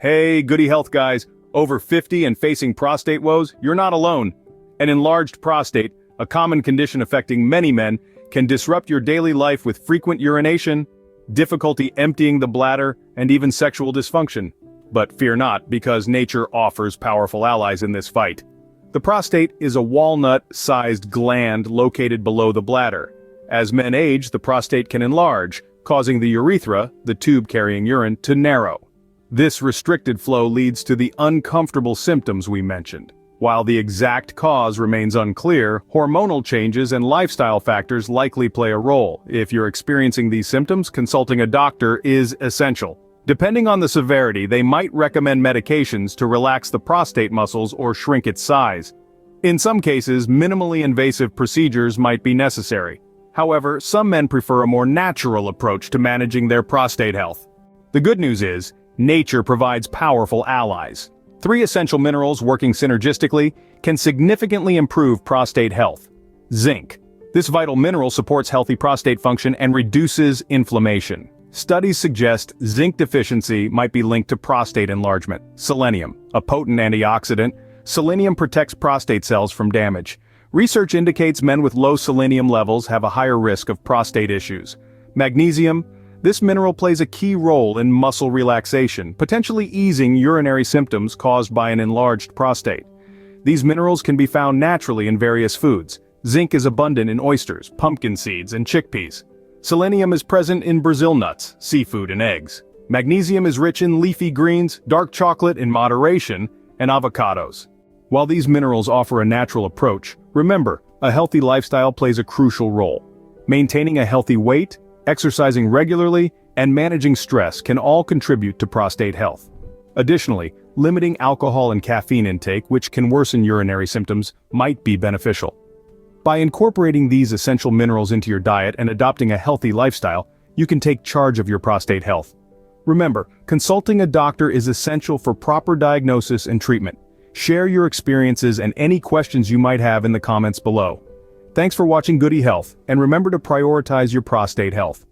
Hey, Goody Health guys, over 50 and facing prostate woes? You're not alone. An enlarged prostate, a common condition affecting many men, can disrupt your daily life with frequent urination, difficulty emptying the bladder, and even sexual dysfunction. But fear not, because nature offers powerful allies in this fight. The prostate is a walnut-sized gland located below the bladder. As men age, the prostate can enlarge, causing the urethra, the tube carrying urine, to narrow. This restricted flow leads to the uncomfortable symptoms we mentioned. While the exact cause remains unclear, hormonal changes and lifestyle factors likely play a role. If you're experiencing these symptoms, consulting a doctor is essential. Depending on the severity, they might recommend medications to relax the prostate muscles or shrink its size. In some cases, minimally invasive procedures might be necessary. However, some men prefer a more natural approach to managing their prostate health. The good news is, nature provides powerful allies. 3 essential minerals working synergistically can significantly improve prostate health. Zinc. This vital mineral supports healthy prostate function and reduces inflammation. Studies suggest zinc deficiency might be linked to prostate enlargement. Selenium. A potent antioxidant, selenium protects prostate cells from damage. Research indicates men with low selenium levels have a higher risk of prostate issues. Magnesium. This mineral plays a key role in muscle relaxation, potentially easing urinary symptoms caused by an enlarged prostate. These minerals can be found naturally in various foods. Zinc is abundant in oysters, pumpkin seeds, and chickpeas. Selenium is present in Brazil nuts, seafood, and eggs. Magnesium is rich in leafy greens, dark chocolate in moderation, and avocados. While these minerals offer a natural approach, remember, a healthy lifestyle plays a crucial role. Maintaining a healthy weight, exercising regularly, and managing stress can all contribute to prostate health. Additionally, limiting alcohol and caffeine intake, which can worsen urinary symptoms, might be beneficial. By incorporating these essential minerals into your diet and adopting a healthy lifestyle, you can take charge of your prostate health. Remember, consulting a doctor is essential for proper diagnosis and treatment. Share your experiences and any questions you might have in the comments below. Thanks for watching Goody Health, and remember to prioritize your prostate health.